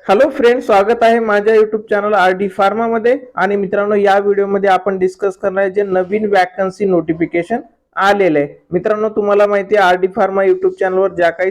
Hello friend, स्वागत आहे माझ्या YouTube channel R D pharma मध्ये. आणि मित्रांनो, या व्हिडिओमध्ये आपण डिस्कस करणार आहे जे नवीन वॅकन्सी नोटिफिकेशन आलेले आहे. मित्रांनो, तुम्हाला माहिती आहे आर डी फार्मा युट्यूब चॅनलवर ज्या काही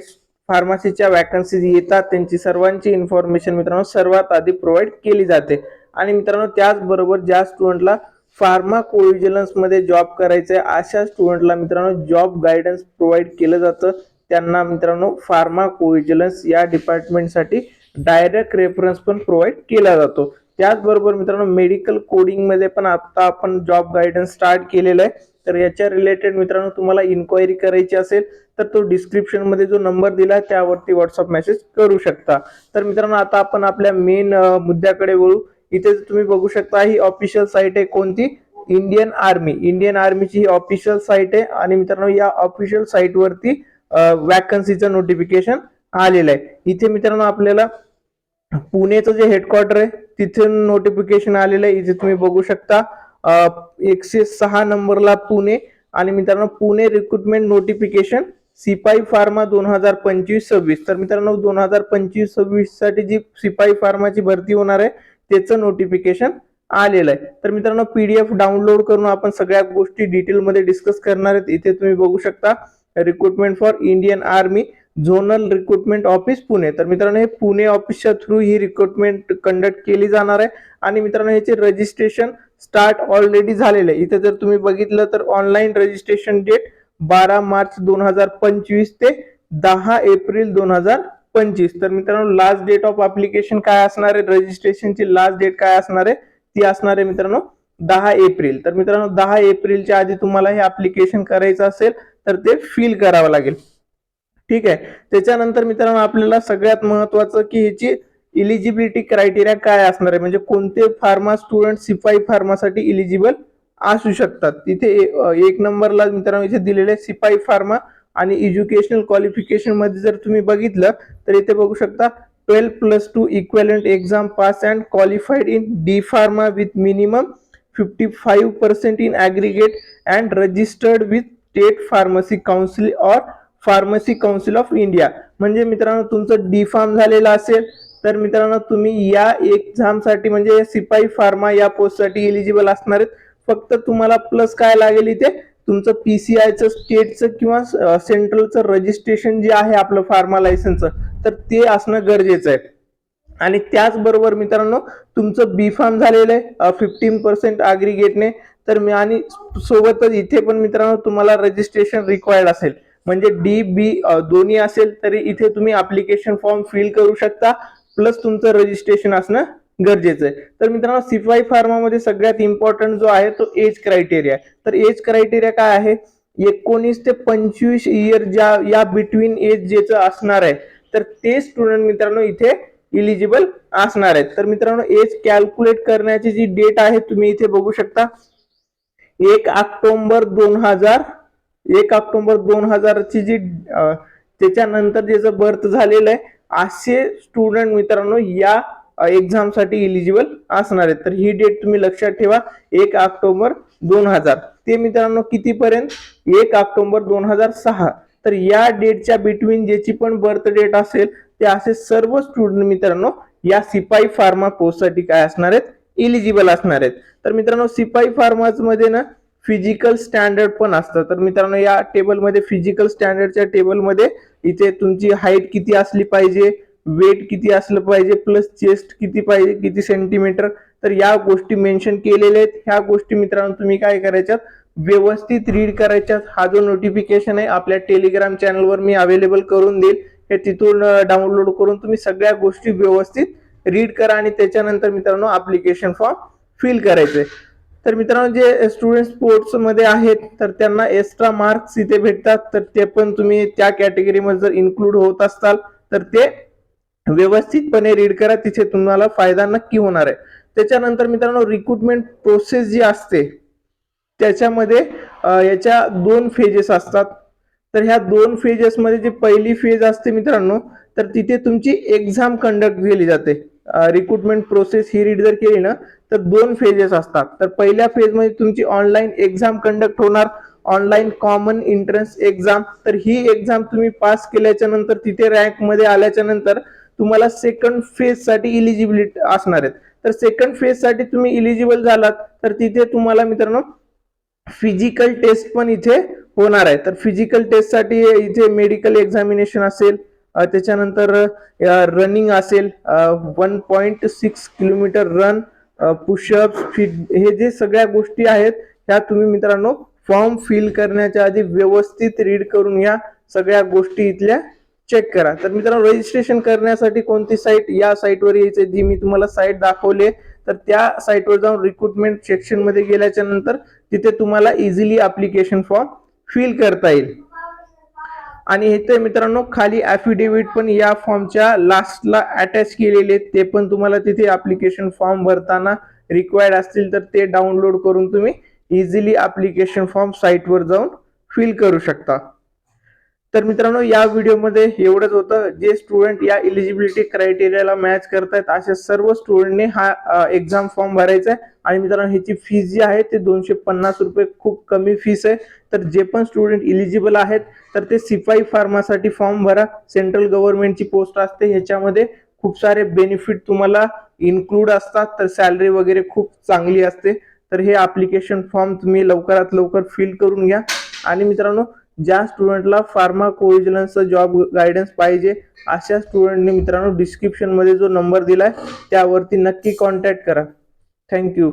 फार्मसीच्या वॅकन्सीज येतात त्यांची सर्वांची इन्फॉर्मेशन मित्रांनो सर्वात आधी प्रोव्हाइड केली जाते. आणि मित्रांनो, त्याचबरोबर ज्या स्टुडंटला फार्मा कोव्हिजिलन्स मध्ये जॉब करायचे आहे अशा स्टुडंटला मित्रांनो जॉब गायडन्स प्रोव्हाइड केलं जातं. त्यांना मित्रांनो फार्मा कोव्हिजिलन्स या डिपार्टमेंटसाठी डायरेक्ट रेफरन्स पण प्रोव्हाइड केला जातो. त्याचबरोबर मित्रांनो, मेडिकल कोडिंग मध्ये पण आता आपण जॉब गायडन्स स्टार्ट केलेला आहे. तर याच्या रिलेटेड मित्रांनो तुम्हाला इन्क्वायरी करायची असेल तर तो डिस्क्रिप्शन मध्ये जो नंबर दिला त्यावरती व्हॉट्सअप मेसेज करू शकता. तर मित्रांनो, आता आपण आपल्या मेन मुद्द्याकडे वळू. इथे तुम्ही बघू शकता ही ऑफिशियल साईट आहे. कोणती? इंडियन आर्मीची ही ऑफिशियल साईट आहे. आणि मित्रांनो, या ऑफिशियल साईट वरती वॅकन्सीचं नोटिफिकेशन आलेलं आहे. इथे मित्रांनो आपल्याला पुणेचं जे हेडक्वार्टर आहे तिथे नोटिफिकेशन आलेलं आहे. इथे तुम्ही बघू शकता 106 नंबरला पुणे. आणि मित्रांनो, पुणे रिक्रुटमेंट नोटिफिकेशन सिपाई फार्मा 2025-26. तर मित्रांनो, 2025-26 साठी जी सिपाई फार्माची भरती होणार आहे त्याचं नोटिफिकेशन आलेलं आहे. तर मित्रांनो, पीडीएफ डाउनलोड करून आपण सगळ्या गोष्टी डिटेलमध्ये डिस्कस करणार आहेत. इथे तुम्ही बघू शकता recruitment for Indian army zonal recruitment office Pune. तर मित्रांनो, हे पुणे ऑफिसच्या थ्रू ही रिक्रुटमेंट कंडक्ट केली जाणार आहे. आणि मित्रांनो, याचे रजिस्ट्रेशन स्टार्ट ऑलरेडी झालेलं आहे. इथे जर तुम्ही बघितलं तर ऑनलाईन रजिस्ट्रेशन डेट 12 मार्च 2025 ते 10 एप्रिल 2025. तर मित्रांनो, लास्ट डेट ऑफ अप्लिकेशन काय असणार आहे, रजिस्ट्रेशनची लास्ट डेट काय असणार आहे, ती असणार आहे मित्रांनो 10 एप्रिल. तर मित्रांनो, 10 एप्रिलच्या आधी तुम्हाला हे अप्लिकेशन करायचं असेल तर ते फिल करावं लागेल. ठीक आहे. त्याच्यानंतर मित्रांनो, आपल्याला सगळ्यात महत्वाचं की ह्याची इलिजिबिलिटी क्रायटेरिया काय असणार आहे, म्हणजे कोणते फार्मा स्टुडंट सिपाई फार्मासाठी इलिजिबल असू शकतात. तिथे एक नंबरला मित्रांनो इथे दिलेले सिपाई फार्मा. आणि एज्युकेशनल क्वालिफिकेशन मध्ये जर तुम्ही बघितलं तर इथे बघू शकता 12+2 equivalent exam pass and qualified in D pharma with minimum 55% in aggregate and registered with state pharmacy council or pharmacy council of India. म्हणजे मित्रांनो, तुमचं डी फार्म झालेलं असेल तर मित्रांनो तुम्ही या एक्झामसाठी म्हणजे सिपाई फार्मा या पोस्टसाठी एलिजिबल असणार आहेत. फक्त तुम्हाला प्लस काय लागेल, इथे तुमचं पीसीआयचं स्टेटचं किंवा सेंट्रलचं रजिस्ट्रेशन जे आहे आपलं फार्मा लायसन्सचं तर ते असणं गरजेचं आहे. आणि त्याचबरोबर मित्रांनो, तुमचं बी फार्म झालेलं आहे 15% ॲग्रिगेटने. तर मी आणि सोबतच इथे पण मित्रांनो तुम्हाला रजिस्ट्रेशन रिक्वायर्ड असेल, म्हणजे डी बी दोन्ही असेल तरी इथे तुम्ही अप्लिकेशन फॉर्म फिल करू शकता. प्लस तुमचं रजिस्ट्रेशन असणं गरजेचं आहे. तर मित्रांनो, सिपाई फार्मामध्ये सगळ्यात इम्पॉर्टंट जो आहे तो एज क्रायटेरिया. तर एज क्रायटेरिया काय आहे, 19 ते 25 इयर ज्या या बिटवीन एज ज्याचं असणार आहे तर ते स्टुडंट मित्रांनो इथे इलिजिबल असणार आहेत. तर मित्रांनो, एज कॅल्क्युलेट करण्याची जी डेट आहे तुम्ही इथे बघू शकता 1 ऑक्टोबर 2000 ची जी त्याच्यानंतर ज्याचं बर्थ झालेलं आहे असे स्टुडंट मित्रांनो या एक्झाम साठी इलिजिबल असणार आहेत. तर ही डेट तुम्ही लक्षात ठेवा, 1 ऑक्टोबर 2000 ते मित्रांनो कितीपर्यंत, 1 ऑक्टोबर 2006. तर या डेटच्या बिटवीन ज्याची पण बर्थ डेट असेल ते असे सर्व स्टुडंट मित्रांनो या सिपाई फार्मा पोस्ट साठी काय असणार आहेत, इलिजिबल असणार आहेत. तर मित्रांनो, सिपाई फार्माच मध्ये ना फिजिकल स्टँडर्ड पण असतं. तर मित्रांनो, या टेबलमध्ये फिजिकल स्टँडर्डच्या टेबलमध्ये इथे तुमची हाईट किती असली पाहिजे, वेट किती असलं पाहिजे, प्लस चेस्ट किती पाहिजे, किती सेंटीमीटर, तर या गोष्टी मेन्शन केलेल्या आहेत. ह्या गोष्टी मित्रांनो तुम्ही काय करायच्यात, व्यवस्थित रीड करायच्यात. हा जो नोटिफिकेशन आहे आपल्या टेलिग्राम चॅनलवर मी अवेलेबल करून देईल, हे तिथून डाउनलोड करून तुम्ही सगळ्या गोष्टी व्यवस्थित रीड करा. आणि त्याच्यानंतर मित्रांनो अप्लिकेशन फॉर्म फिल करायचे. तर मित्रांनो, जे स्टुडंट स्पोर्ट्स मध्ये आहेत तर त्यांना एक्स्ट्रा मार्क्स इथे भेटतात. तर ते पण तुम्ही त्या कॅटेगरीमध्ये जर इन्क्लूड होत असाल तर ते व्यवस्थितपणे रीड करा, तिथे तुम्हाला फायदा नक्की होणार आहे. त्याच्यानंतर मित्रांनो, रिक्रुटमेंट प्रोसेस जी असते त्याच्यामध्ये याच्या 2 फेजेस असतात. तर ह्या 2 फेजेसमध्ये जी पहिली फेज असते मित्रांनो, तर तिथे तुमची एक्झाम कंडक्ट केली जाते. रिक्रुटमेंट प्रोसेस ही रीड जर केली ना तर 2 फेजेस असतात. तर पहिल्या फेजमध्ये तुमची ऑनलाईन एक्झाम कंडक्ट होणार, ऑनलाईन कॉमन एंट्रन्स एक्झाम. तर ही एक्झाम तुम्ही पास केल्याच्या नंतर तिथे रँक मध्ये आल्याच्या नंतर तुम्हाला सेकंड फेज साठी इलिजिबिलिटी असणार आहेत. तर सेकंड फेज साठी तुम्ही इलिजिबल झालात तर तिथे तुम्हाला मित्रांनो फिजिकल टेस्ट पण इथे होणार आहे. तर फिजिकल टेस्ट साठी इथे मेडिकल एक्झामिनेशन असेल, त्याच्यानंतर रनिंग असेल, 1.6 किलोमीटर रन, पुशअप्स, हे जे सगळ्या गोष्टी आहेत ह्या तुम्ही मित्रांनो फॉर्म फिल करण्याच्या आधी व्यवस्थित रीड करून या सगळ्या गोष्टी इथल्या चेक करा. तर मित्रांनो रजिस्ट्रेशन करण्यासाठी कोणती साईट, या साईटवर यायचं जी मी तुम्हाला साईट दाखवली, तर त्या साईटवर जाऊन रिक्रुटमेंट सेक्शन मध्ये गेल्याच्या नंतर तिथे तुम्हाला इझिली ऍप्लिकेशन फॉर्म फिल करता येईल. आणि इथे मित्रांनो खाली ऍफिडेव्हिट पण या फॉर्मच्या लास्टला अटॅच केलेले, ते पण तुम्हाला तिथे ऍप्लिकेशन फॉर्म भरताना रिक्वायर्ड असतील तर ते डाउनलोड करून तुम्ही इझिली ऍप्लिकेशन फॉर्म साईटवर जाऊन फिल करू शकता. तर मित्रांनो या व्हिडिओमध्ये एवढंच होतं. जे स्टुडंट या इलिजिबिलिटी क्रायटेरियाला मॅच करतायत अशा सर्व स्टुडंटने हा एक्झाम फॉर्म भरायचा आहे. आणि मित्रांनो ह्याची फीस जी आहे ते 250 रुपये, खूप कमी फीस आहे. तर जे पण स्टुडंट इलिजिबल आहेत तर ते सिपाई फार्मासाठी फॉर्म भरा. सेंट्रल गव्हर्नमेंटची पोस्ट असते, ह्याच्यामध्ये खूप सारे बेनिफिट तुम्हाला इन्क्लूड असतात, तर सॅलरी वगैरे खूप चांगली असते. तर हे ऍप्लिकेशन फॉर्म तुम्ही लवकरात लवकर फिल करून घ्या. आणि मित्रांनो ज्या स्टुडंटला फार्माकोव्हिजिलन्सचा जॉब गायडन्स पाहिजे अशा स्टुडंटने मित्रांनो डिस्क्रिप्शन मध्ये जो नंबर दिलाय त्यावरती नक्की कॉन्टॅक्ट करा. थँक्यू.